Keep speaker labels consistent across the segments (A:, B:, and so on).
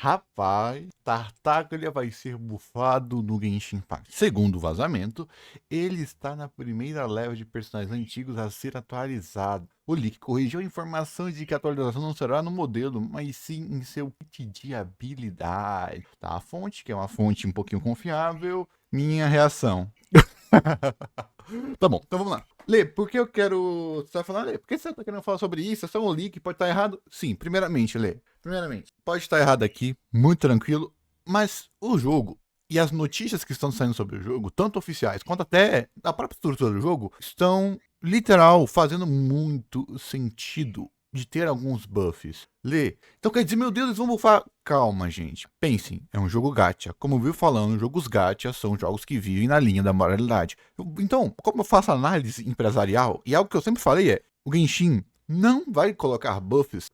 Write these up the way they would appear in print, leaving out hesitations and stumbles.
A: Rapaz, Tartaglia vai ser bufado no Genshin Impact. Segundo o vazamento, ele está na primeira leva de personagens antigos a ser atualizado. O leak corrigiu a informação de que a atualização não será no modelo, mas sim em seu kit de habilidade. Tá, a fonte, que é uma fonte um pouquinho confiável, minha reação. Tá bom, então vamos lá. Lê, por que eu quero. Você vai falar, Lê, por que você tá querendo falar sobre isso? É só um leak, pode estar errado? Sim, primeiramente, Lê. Primeiramente, pode estar errado aqui, muito tranquilo, mas o jogo e as notícias que estão saindo sobre o jogo, tanto oficiais quanto até a própria estrutura do jogo, estão literal fazendo muito sentido de ter alguns buffs. Lê. Então quer dizer, meu Deus, eles vão buffar. Calma, gente. Pensem, é um jogo gacha. Como eu vi falando, jogos gacha são jogos que vivem na linha da moralidade. Então, como eu faço análise empresarial, e algo que eu sempre falei é, o Genshin não vai colocar buffs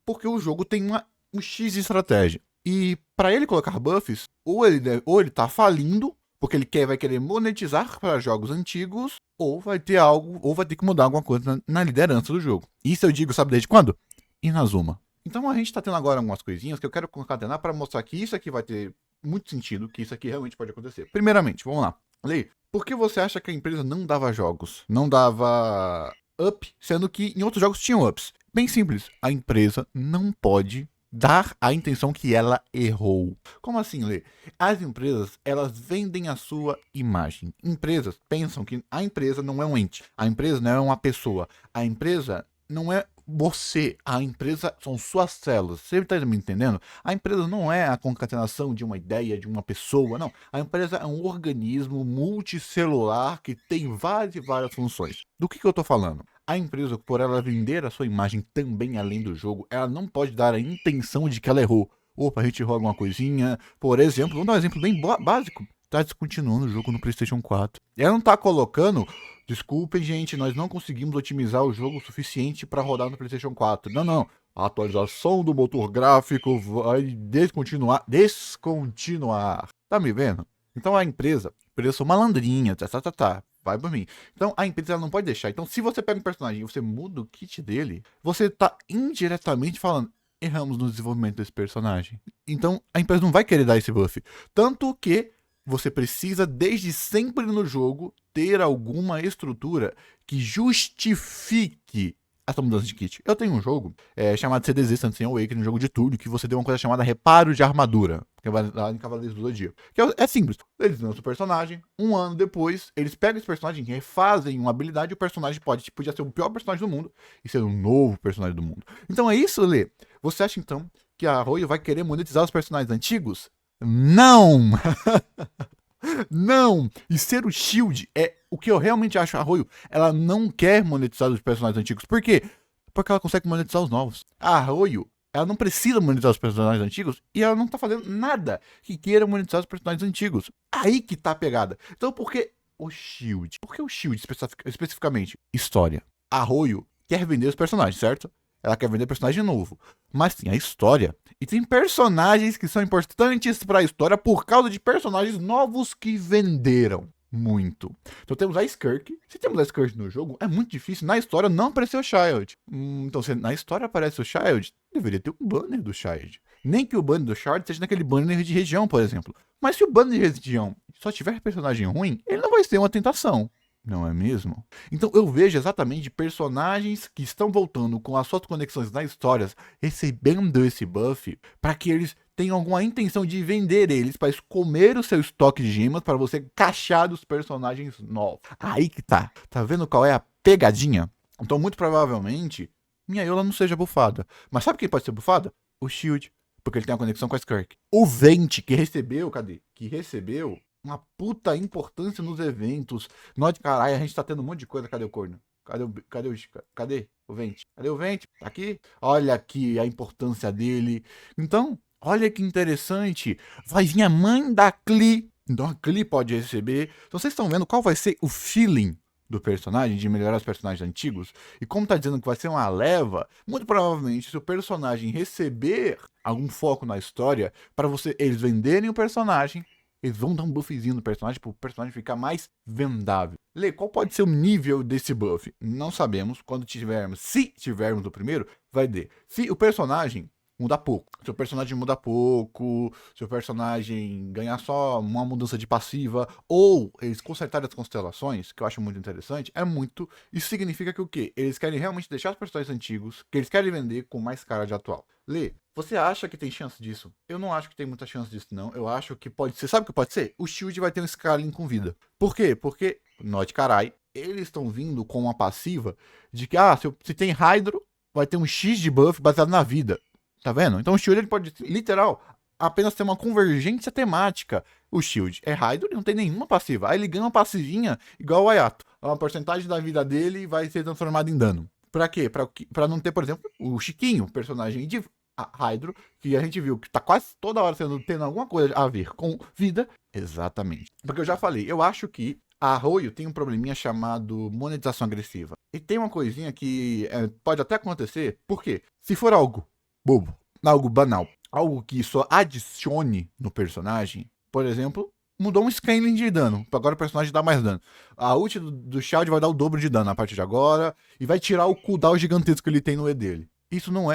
A: porque o jogo tem um X de estratégia. E para ele colocar buffs, ou ele tá falindo, porque ele vai querer monetizar para jogos antigos, ou vai ter algo, ou vai ter que mudar alguma coisa na liderança do jogo. Isso eu digo, sabe desde quando? Inazuma. Então a gente tá tendo agora algumas coisinhas que eu quero concatenar para mostrar que isso aqui vai ter muito sentido, que isso aqui realmente pode acontecer. Primeiramente, vamos lá. Lei, por que você acha que a empresa não dava jogos? Não dava up, sendo que em outros jogos tinham ups? Bem simples, a empresa não pode dar a intenção que ela errou. Como assim, Lê? As empresas, elas vendem a sua imagem. Empresas pensam que a empresa não é um ente. A empresa não é uma pessoa. A empresa não é você. A empresa são suas células. Você está me entendendo? A empresa não é a concatenação de uma ideia, de uma pessoa, não. A empresa é um organismo multicelular que tem várias e várias funções. Do que eu estou falando? A empresa, por ela vender a sua imagem também além do jogo, ela não pode dar a intenção de que ela errou. Opa, a gente errou alguma coisinha. Por exemplo, vamos dar um exemplo bem básico. Tá descontinuando o jogo no PlayStation 4. Ela não tá colocando. Desculpem, gente, nós não conseguimos otimizar o jogo o suficiente para rodar no PlayStation 4. Não, não. A atualização do motor gráfico vai descontinuar. Descontinuar. Tá me vendo? Então a empresa sou malandrinha, tá. Vai por mim. Então a empresa ela não pode deixar. Então, se você pega um personagem e você muda o kit dele, você tá indiretamente falando: erramos no desenvolvimento desse personagem. Então a empresa não vai querer dar esse buff. Tanto que você precisa, desde sempre no jogo, ter alguma estrutura que justifique essa mudança de kit. Eu tenho um jogo chamado CDZ, Santos Awakening, um jogo de turno, que você tem uma coisa chamada reparo de armadura, que é lá em Cavaleiros do Zodíaco. Que é simples. Eles lançam o personagem, um ano depois, eles pegam esse personagem, refazem uma habilidade, e o personagem podia ser o pior personagem do mundo e ser um novo personagem do mundo. Então é isso, Lê. Você acha, então, que a Arroyo vai querer monetizar os personagens antigos? Não! Não! E ser o Shield é o que eu realmente acho. A Arroyo, ela não quer monetizar os personagens antigos. Por quê? Porque ela consegue monetizar os novos. A Arroyo, ela não precisa monetizar os personagens antigos e ela não tá fazendo nada que queira monetizar os personagens antigos. Aí que tá a pegada. Então por que o Shield? Por que o Shield especificamente? História. A Arroyo quer vender os personagens, certo? Ela quer vender personagem novo. Mas tem a história. E tem personagens que são importantes para a história por causa de personagens novos que venderam muito. Então temos a Skirk. Se temos a Skirk no jogo, é muito difícil na história não aparecer o Child. Então se na história aparece o Child, deveria ter um banner do Child. Nem que o banner do Child seja naquele banner de região, por exemplo. Mas se o banner de região só tiver personagem ruim, ele não vai ser uma tentação. Não é mesmo? Então eu vejo exatamente personagens que estão voltando com as suas conexões nas histórias, recebendo esse buff, para que eles tenham alguma intenção de vender eles, para comer o seu estoque de gemas, para você cachar dos personagens novos. Aí que tá. Tá vendo qual é a pegadinha? Então muito provavelmente, minha Eula não seja bufada. Mas sabe quem pode ser bufada? O Shield. Porque ele tem uma conexão com a Skirk. O Vente, que recebeu, cadê? Que recebeu uma puta importância nos eventos. Nós de caralho, a gente tá tendo um monte de coisa. Cadê o corno? Cadê o Vente? Cadê o Vente? Tá aqui? Olha aqui a importância dele. Então, olha que interessante. Vai vir a mãe da Klee. Então a Klee pode receber. Então vocês estão vendo qual vai ser o feeling do personagem, de melhorar os personagens antigos? E como tá dizendo que vai ser uma leva, muito provavelmente, se o personagem receber algum foco na história, para eles venderem o personagem, eles vão dar um buffzinho no personagem para o personagem ficar mais vendável. Lê, qual pode ser o nível desse buff? Não sabemos. Quando tivermos, se tivermos o primeiro, vai ter. Se o personagem muda pouco. Seu personagem muda pouco, seu personagem ganhar só uma mudança de passiva, ou eles consertarem as constelações, que eu acho muito interessante, é muito. Isso significa que o quê? Eles querem realmente deixar os personagens antigos, que eles querem vender com mais cara de atual. Lê, você acha que tem chance disso? Eu não acho que tem muita chance disso, não. Eu acho que pode ser. Sabe o que pode ser? O Shield vai ter um Scaling com vida. Por quê? Porque, note carai, eles estão vindo com uma passiva de que, se tem Hydro, vai ter um X de buff baseado na vida. Tá vendo? Então o Shield ele pode, literal, apenas ter uma convergência temática. O Shield é Hydro e não tem nenhuma passiva. Aí ele ganha uma passivinha igual o Ayato. A porcentagem da vida dele vai ser transformada em dano. Pra quê? Pra não ter, por exemplo, o Chiquinho, personagem de Hydro, que a gente viu que tá quase toda hora tendo alguma coisa a ver com vida. Exatamente. Porque eu já falei, eu acho que a Arroio tem um probleminha chamado monetização agressiva. E tem uma coisinha que pode até acontecer, porque se for algo bobo, algo banal, algo que só adicione no personagem, por exemplo, mudou um scaling de dano, para agora o personagem dá mais dano. A ult do Shroud vai dar o dobro de dano a partir de agora, e vai tirar o cooldown gigantesco que ele tem no E dele. Isso não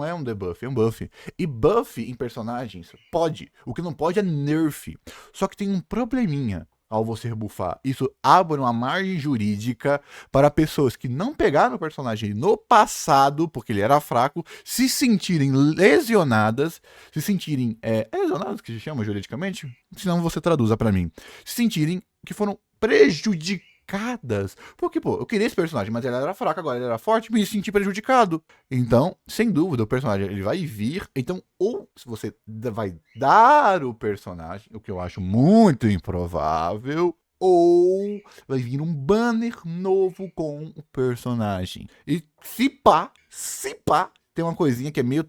A: é um debuff, é um buff. E buff em personagens pode. O que não pode é nerf. Só que tem um probleminha ao você buffar. Isso abre uma margem jurídica para pessoas que não pegaram o personagem no passado, porque ele era fraco, se sentirem lesionadas, se sentirem... lesionadas que se chama juridicamente? Senão você traduza para mim. Se sentirem que foram prejudicadas. Porque, pô, eu queria esse personagem, mas ele era fraco, agora ele era forte, me senti prejudicado. Então, sem dúvida, o personagem ele vai vir. Então, ou se você vai dar o personagem, o que eu acho muito improvável, ou vai vir um banner novo com o personagem. E se pá, tem uma coisinha que é meio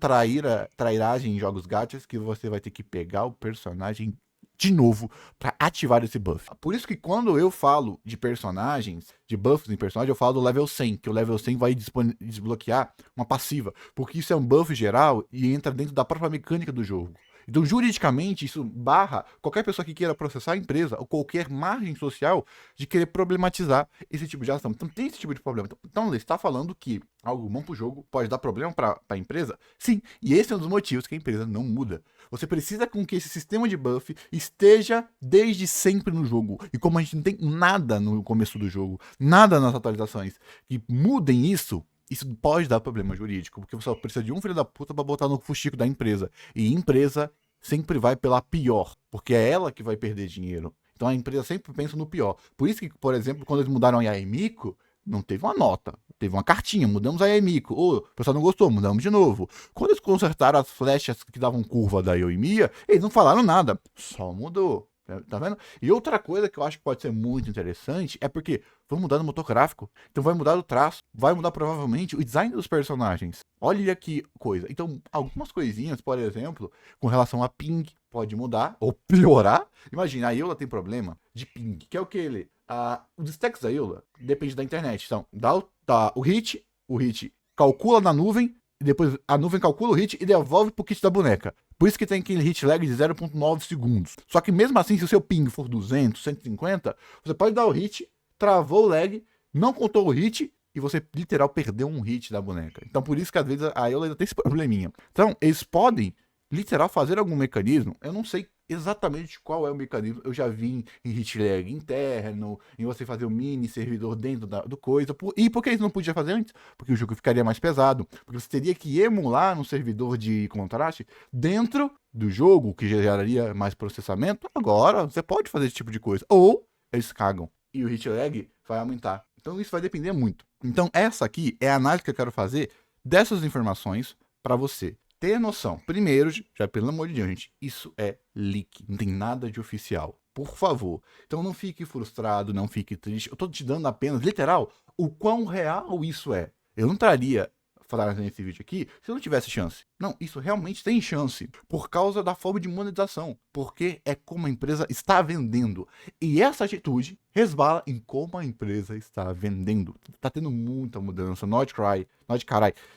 A: trairagem em jogos gachas, que você vai ter que pegar o personagem de novo para ativar esse buff. Por isso que quando eu falo de personagens, de buffs em personagem, eu falo do level 100, que o level 100 vai desbloquear uma passiva, porque isso é um buff geral e entra dentro da própria mecânica do jogo. Então, juridicamente, isso barra qualquer pessoa que queira processar a empresa ou qualquer margem social de querer problematizar esse tipo de ação. Então, tem esse tipo de problema. Então, ele está falando que algo bom pro jogo pode dar problema para a empresa? Sim, e esse é um dos motivos que a empresa não muda. Você precisa com que esse sistema de buff esteja desde sempre no jogo. E como a gente não tem nada no começo do jogo, nada nas atualizações que mudem isso pode dar problema jurídico, porque você só precisa de um filho da puta pra botar no fuxico da empresa. E empresa sempre vai pela pior, porque é ela que vai perder dinheiro. Então a empresa sempre pensa no pior. Por isso que, por exemplo, quando eles mudaram a Yaemiko, não teve uma nota, teve uma cartinha, mudamos a Yaemiko. O pessoal não gostou, mudamos de novo. Quando eles consertaram as flechas que davam curva da Yoimiya, eles não falaram nada, só mudou. Tá vendo? E outra coisa que eu acho que pode ser muito interessante é porque vão mudar no motor gráfico. Então vai mudar o traço, vai mudar provavelmente o design dos personagens. Olha que coisa. Então, algumas coisinhas, por exemplo, com relação a ping, pode mudar ou piorar. Imagina, a Eula tem problema de ping, que é o que ele. Os stacks da Eula depende da internet. Então, dá o hit calcula na nuvem, e depois a nuvem calcula o hit e devolve pro kit da boneca. Por isso que tem aquele hit lag de 0.9 segundos. Só que mesmo assim, se o seu ping for 200, 150, você pode dar o hit, travou o lag, não contou o hit e você literal perdeu um hit da boneca. Então por isso que às vezes a Eula ainda tem esse probleminha. Então eles podem literal fazer algum mecanismo, eu não sei exatamente qual é o mecanismo. Eu já vi em hit lag interno, em você fazer um mini servidor dentro do coisa. E por que eles não podiam fazer antes? Porque o jogo ficaria mais pesado. Porque você teria que emular um servidor de contraste dentro do jogo, que geraria mais processamento. Agora, você pode fazer esse tipo de coisa. Ou eles cagam e o hit lag vai aumentar. Então isso vai depender muito. Então essa aqui é a análise que eu quero fazer dessas informações para você ter noção. Primeiro, já pelo amor de Deus, gente, isso é leak, não tem nada de oficial. Por favor. Então não fique frustrado, não fique triste. Eu tô te dando apenas, literal, o quão real isso é. Eu não traria falar nesse vídeo aqui se eu não tivesse chance. Não, isso realmente tem chance. Por causa da forma de monetização. Porque é como a empresa está vendendo. E essa atitude resbala em como a empresa está vendendo. Tá tendo muita mudança. Not carai.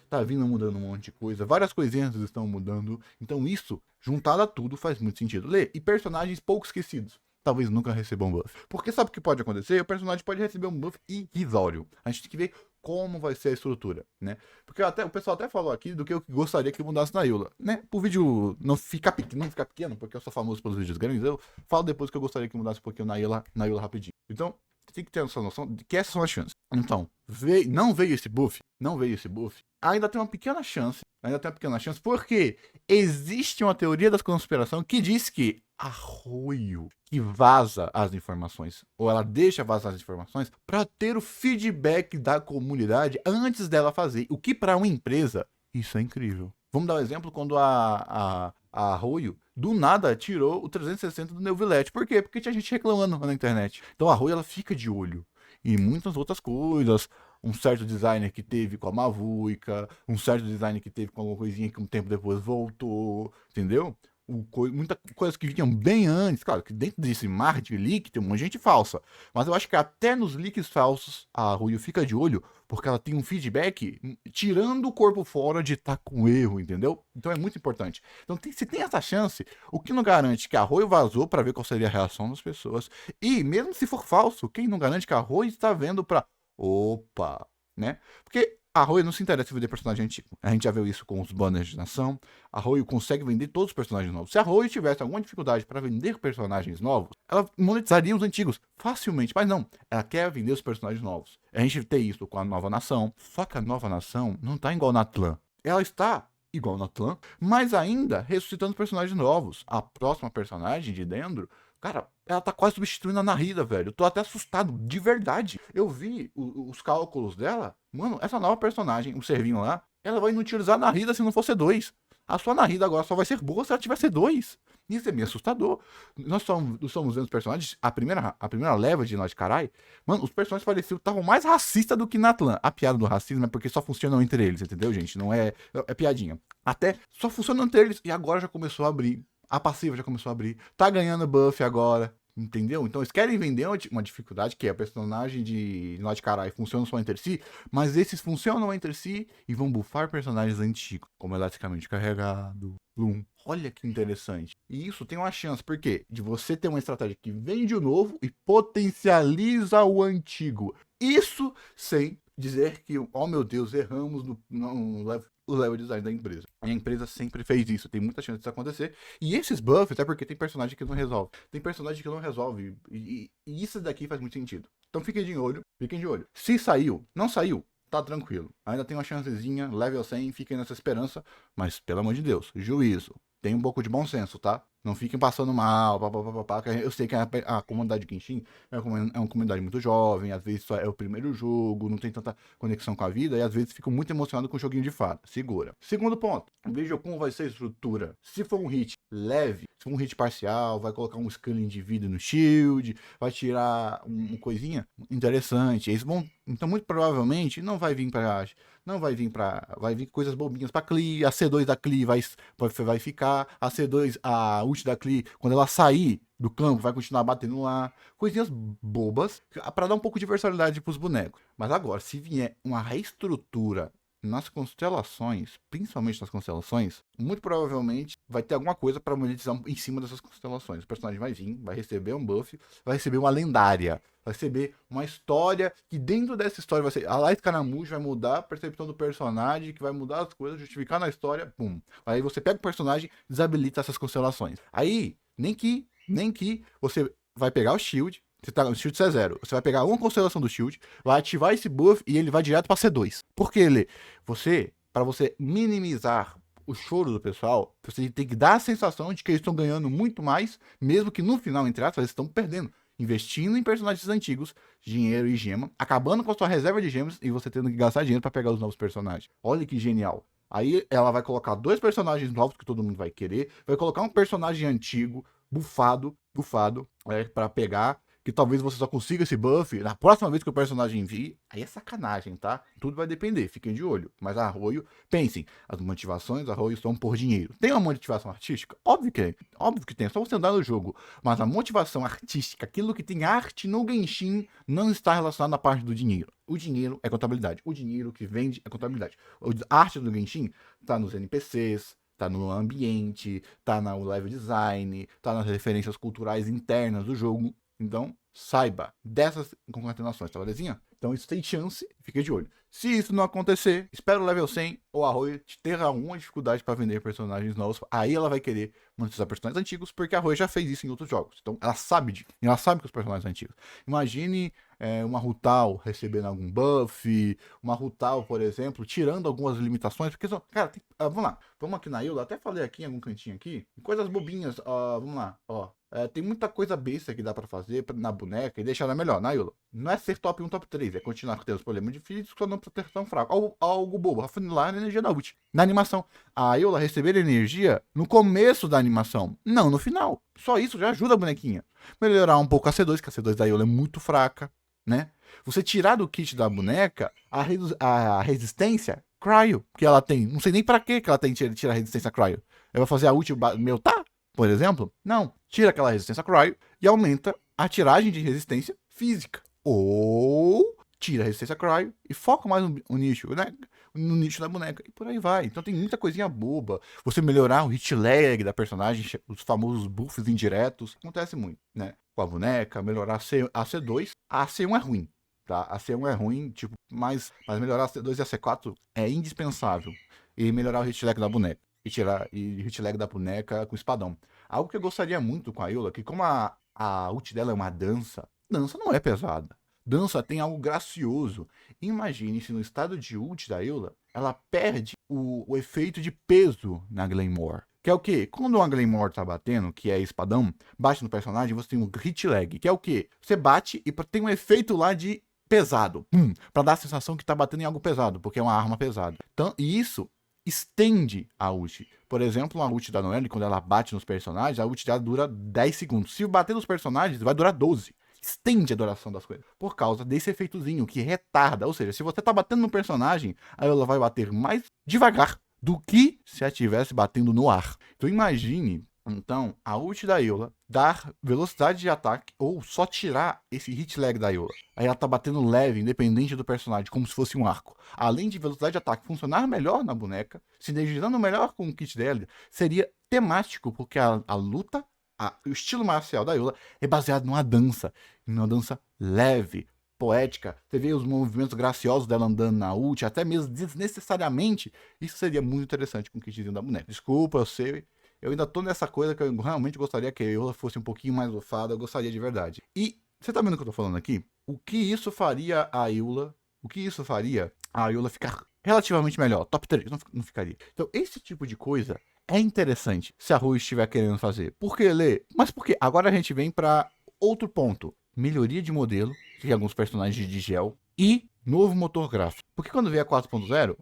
A: Tá vindo mudando um monte de coisa. Várias coisinhas estão mudando. Então isso, juntado a tudo, faz muito sentido. Lê. E personagens pouco esquecidos. Talvez nunca recebam um buff. Porque sabe o que pode acontecer? O personagem pode receber um buff irrisório. A gente tem que ver como vai ser a estrutura, né? Porque o pessoal até falou aqui do que eu gostaria que mudasse na Eula, né? O vídeo não ficar pequeno, porque eu sou famoso pelos vídeos grandes, eu falo depois que eu gostaria que mudasse um pouquinho na Eula rapidinho. Então, tem que ter essa noção de que essas são as chances. Então, não veio esse buff, ainda tem uma pequena chance, porque existe uma teoria da conspiração que diz que Arroio que vaza as informações, ou ela deixa vazar as informações para ter o feedback da comunidade antes dela fazer, o que para uma empresa, isso é incrível. Vamos dar um exemplo quando a Arroio, do nada, tirou o 360 do Neuvilete. Por quê? Porque tinha gente reclamando na internet. Então a Arroio, ela fica de olho em muitas outras coisas. Um certo designer que teve com a Mavuica, um certo designer que teve com alguma coisinha que um tempo depois voltou, entendeu? Muita coisa que vinham bem antes. Claro que dentro desse mar de leak tem um monte de gente falsa. Mas eu acho que até nos leaks falsos a Arroio fica de olho, porque ela tem um feedback tirando o corpo fora de estar com erro, entendeu? Então é muito importante. Então se tem essa chance, o que não garante que a Arroio vazou para ver qual seria a reação das pessoas. E mesmo se for falso, quem não garante que a Arroio está vendo para opa, né? Porque a Arroio não se interessa em vender personagem antigo. A gente já viu isso com os banners de nação. A Arroio consegue vender todos os personagens novos. Se a Arroio tivesse alguma dificuldade para vender personagens novos, ela monetizaria os antigos facilmente. Mas não, ela quer vender os personagens novos. A gente tem isso com a nova nação. Só que a nova nação não tá igual na Tlan. Ela está igual na Tlan, mas ainda ressuscitando personagens novos. A próxima personagem de Dendro, cara, ela tá quase substituindo a Narida, velho. Eu tô até assustado, de verdade. Eu vi os cálculos dela. Mano, essa nova personagem, o Servinho lá, ela vai inutilizar a Narida se não for C2. A sua Narida agora só vai ser boa se ela tiver C2. Isso é meio assustador. Nós estamos vendo os personagens, a primeira leva de Nós Carai, mano, os personagens pareciam que estavam mais racistas do que na Atlan. A piada do racismo é porque só funcionam entre eles, entendeu, gente? Não é piadinha. Até só funcionam entre eles e agora já começou a abrir. A passiva já começou a abrir. Tá ganhando buff agora. Entendeu? Então eles querem vender uma dificuldade, que é a personagem de Nod Carai funciona só entre si, mas esses funcionam entre si e vão buffar personagens antigos, como Elasticamente Carregado, Bloom. Olha que interessante. E isso tem uma chance, por quê? De você ter uma estratégia que vende o novo e potencializa o antigo. Isso sem dizer que, oh meu Deus, erramos no level design da empresa. A empresa sempre fez isso, tem muita chance disso acontecer. E esses buffs é porque tem personagem que não resolve. Tem personagem que não resolve. E isso daqui faz muito sentido. Então fiquem de olho, fiquem de olho. Se saiu, não saiu, tá tranquilo. Ainda tem uma chancezinha, level 100, fiquem nessa esperança. Mas, pelo amor de Deus, juízo. Tem um pouco de bom senso, tá? Não fiquem passando mal, papapá. Eu sei que a comunidade de Genshin é uma comunidade muito jovem, às vezes só é o primeiro jogo, não tem tanta conexão com a vida, e às vezes ficam muito emocionados com o joguinho de fada. Segura. Segundo ponto, veja como vai ser a estrutura. Se for um hit leve, se for um hit parcial, vai colocar um scaling de vida no shield, vai tirar uma coisinha interessante. Eles vão, então muito provavelmente não vai vir vai vir coisas bobinhas pra Clee, a C2 da Clee vai ficar, a C2, a ult da Clee, quando ela sair do campo, vai continuar batendo lá, coisinhas bobas, pra dar um pouco de versatilidade pros bonecos. Mas agora, se vier uma reestrutura nas constelações, principalmente nas constelações, muito provavelmente vai ter alguma coisa para monetizar em cima dessas constelações. O personagem vai vir, vai receber um buff, vai receber uma lendária, vai receber uma história, que dentro dessa história vai ser a Light Caramujo, vai mudar a percepção do personagem, que vai mudar as coisas, justificar na história, pum. Aí você pega o personagem, desabilita essas constelações. Aí, nem que você vai pegar o shield, você tá no Shield C0. Você vai pegar uma constelação do Shield, vai ativar esse buff e ele vai direto pra C2. Por quê, Lê? Para você minimizar o choro do pessoal, você tem que dar a sensação de que eles estão ganhando muito mais, mesmo que no final, entre aspas, eles estão perdendo. Investindo em personagens antigos, dinheiro e gema, acabando com a sua reserva de gemas e você tendo que gastar dinheiro para pegar os novos personagens. Olha que genial. Aí ela vai colocar 2 personagens novos que todo mundo vai querer, vai colocar um personagem antigo, bufado, para pegar, que talvez você só consiga esse buff na próxima vez que o personagem vir. Aí é sacanagem, tá? Tudo vai depender, fiquem de olho. Mas a Arroio, pensem, as motivações da Arroio são por dinheiro. Tem uma motivação artística? Óbvio que tem, é só você andar no jogo. Mas a motivação artística, aquilo que tem arte no Genshin, não está relacionado à parte do dinheiro. O dinheiro é contabilidade. O dinheiro que vende é contabilidade. A arte do Genshin tá nos NPCs, tá no ambiente, tá no level design, tá nas referências culturais internas do jogo. Então, saiba dessas concatenações, tá belezinha? Então isso tem chance, fica de olho. Se isso não acontecer, espera o level 100 ou a Roy ter alguma dificuldade para vender personagens novos. Aí ela vai querer monetizar personagens antigos, porque a Roy já fez isso em outros jogos. Então ela sabe disso. Ela sabe que os personagens são antigos. Imagine uma Rutal recebendo algum buff, uma Rutal, por exemplo, tirando algumas limitações. Porque, cara, vamos lá. Vamos aqui na Eula. Até falei aqui em algum cantinho aqui. Coisas bobinhas. Vamos lá. Tem muita coisa besta que dá pra fazer na boneca e deixar ela melhor, na Eula. Não é ser top 1, top 3, é continuar com os problemas difíceis, só não ter tão fraco. Algo bobo, afunilar a energia da ult. Na animação, a Eula receber energia no começo da animação, não no final. Só isso já ajuda a bonequinha. Melhorar um pouco a C2, que a C2 da Eula é muito fraca, né? Você tirar do kit da boneca a resistência cryo que ela tem. Não sei nem pra que ela tem tirar a resistência cryo. Ela vai fazer a ult meu, tá? Por exemplo, não. Tira aquela resistência cryo e aumenta a tiragem de resistência física. Ou tira a resistência cryo e foca mais no nicho, né? No nicho da boneca. E por aí vai. Então tem muita coisinha boba. Você melhorar o hit lag da personagem, os famosos buffs indiretos. Acontece muito, né? Com a boneca, melhorar a C2. A C1 é ruim, tá? A C1 é ruim, tipo, mas melhorar a C2 e a C4 é indispensável. E melhorar o hit lag da boneca. E tirar o hit lag da boneca com espadão. Algo que eu gostaria muito com a Eula, que como a ult dela é uma dança não é pesada. Dança tem algo gracioso. Imagine se no estado de ult da Eula, ela perde o efeito de peso na Glenmore. Que é o quê? Quando uma Glenmore tá batendo, que é espadão, bate no personagem, você tem um hit lag. Que é o quê? Você bate e tem um efeito lá de pesado. Pra dar a sensação que tá batendo em algo pesado, porque é uma arma pesada. Então, e isso estende a ult. Por exemplo, a ult da Noelle, quando ela bate nos personagens, a ult dela dura 10 segundos. Se bater nos personagens, vai durar 12. Estende a duração das coisas. Por causa desse efeitozinho que retarda. Ou seja, se você tá batendo no personagem, aí ela vai bater mais devagar do que se ela estivesse batendo no ar. Então imagine, então, a ult da Eula dar velocidade de ataque ou só tirar esse hit lag da Eula. Aí ela tá batendo leve, independente do personagem, como se fosse um arco. Além de velocidade de ataque funcionar melhor na boneca, sinergizando melhor com o kit dela, seria temático, porque a luta, o estilo marcial da Eula é baseado numa dança leve, poética. Você vê os movimentos graciosos dela andando na ult, até mesmo desnecessariamente. Isso seria muito interessante com o kitzinho da boneca. Desculpa, eu sei. Eu ainda tô nessa coisa que eu realmente gostaria que a Eula fosse um pouquinho mais bufada, eu gostaria de verdade. E você tá vendo o que eu tô falando aqui? O que isso faria a Eula ficar relativamente melhor? Top 3, não ficaria. Então, esse tipo de coisa é interessante se a Rui estiver querendo fazer. Por que, Lê? Mas por quê? Agora a gente vem pra outro ponto. Melhoria de modelo, que alguns personagens de gel, e novo motor gráfico. Porque quando veio a 4.0,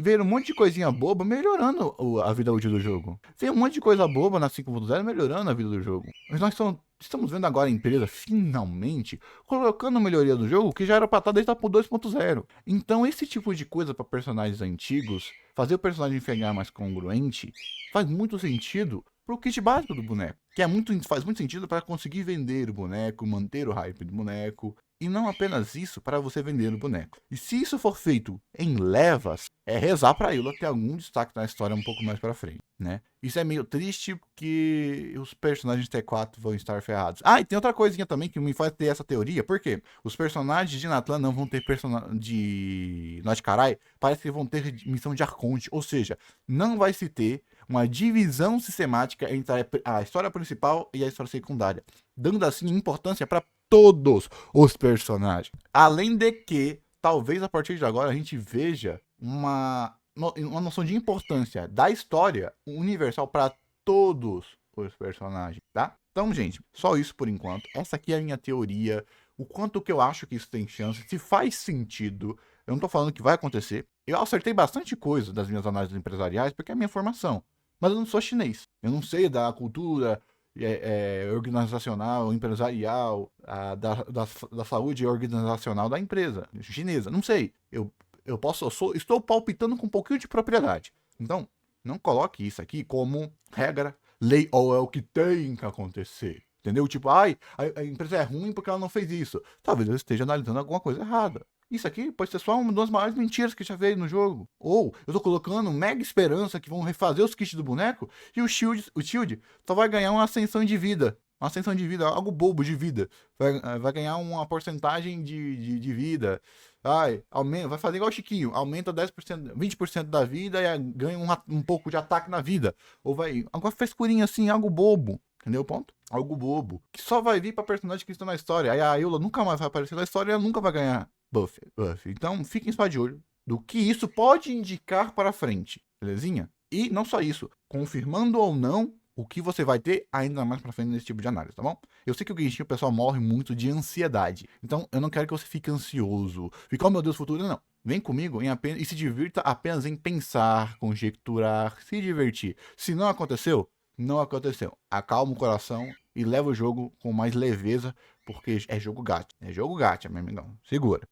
A: veio um monte de coisinha boba melhorando a vida útil do jogo. Veio um monte de coisa boba na 5.0 melhorando a vida do jogo. Mas nós estamos vendo agora a empresa finalmente colocando melhoria do jogo que já era pra estar desde a 2.0. Então esse tipo de coisa para personagens antigos, fazer o personagem ficar mais congruente, faz muito sentido pro kit básico do boneco. Que faz muito sentido para conseguir vender o boneco, manter o hype do boneco. E não apenas isso para você vender o boneco. E se isso for feito em levas, é rezar para Eula ter algum destaque na história um pouco mais para frente, né? Isso é meio triste porque os personagens T4 vão estar ferrados. Ah, e tem outra coisinha também que me faz ter essa teoria. Por quê? Os personagens de Natlan não vão ter de Notkarai, parece que vão ter missão de Arconte. Ou seja, não vai se ter uma divisão sistemática entre a história principal e a história secundária, dando assim importância para todos os personagens. Além de que, talvez a partir de agora a gente veja uma noção de importância da história universal para todos os personagens, tá? Então, gente, só isso por enquanto. Essa aqui é a minha teoria, o quanto que eu acho que isso tem chance, se faz sentido. Eu não tô falando que vai acontecer. Eu acertei bastante coisa das minhas análises empresariais, porque é a minha formação. Mas eu não sou chinês. Eu não sei da cultura organizacional, empresarial, da saúde organizacional da empresa chinesa. Não sei. Estou palpitando com um pouquinho de propriedade. Então, não coloque isso aqui como regra, lei ou é o que tem que acontecer. Entendeu? Tipo, a empresa é ruim porque ela não fez isso. Talvez eu esteja analisando alguma coisa errada. Isso aqui pode ser só uma das maiores mentiras que já veio no jogo. Ou eu tô colocando mega esperança que vão refazer os kits do boneco e o Shield só vai ganhar uma ascensão de vida. Uma ascensão de vida, algo bobo de vida. Vai ganhar uma porcentagem de vida. Vai fazer igual o Chiquinho, aumenta 10%, 20% da vida e ganha um pouco de ataque na vida. Ou vai. Agora frescurinha assim, algo bobo. Entendeu o ponto? Algo bobo. Que só vai vir pra personagens que estão na história. Aí a Ayla nunca mais vai aparecer na história e ela nunca vai ganhar buff. Então fiquem só de olho do que isso pode indicar para frente. Belezinha? E não só isso, confirmando ou não o que você vai ter ainda mais pra frente nesse tipo de análise, tá bom? Eu sei que o Genshin, o pessoal morre muito de ansiedade. Então, eu não quero que você fique ansioso. Fique, oh meu Deus, futuro. Não. Vem comigo e se divirta apenas em pensar, conjecturar, se divertir. Se não aconteceu, não aconteceu. Acalma o coração e leva o jogo com mais leveza, porque é jogo gacha. É jogo gacha, meu amigão. Segura.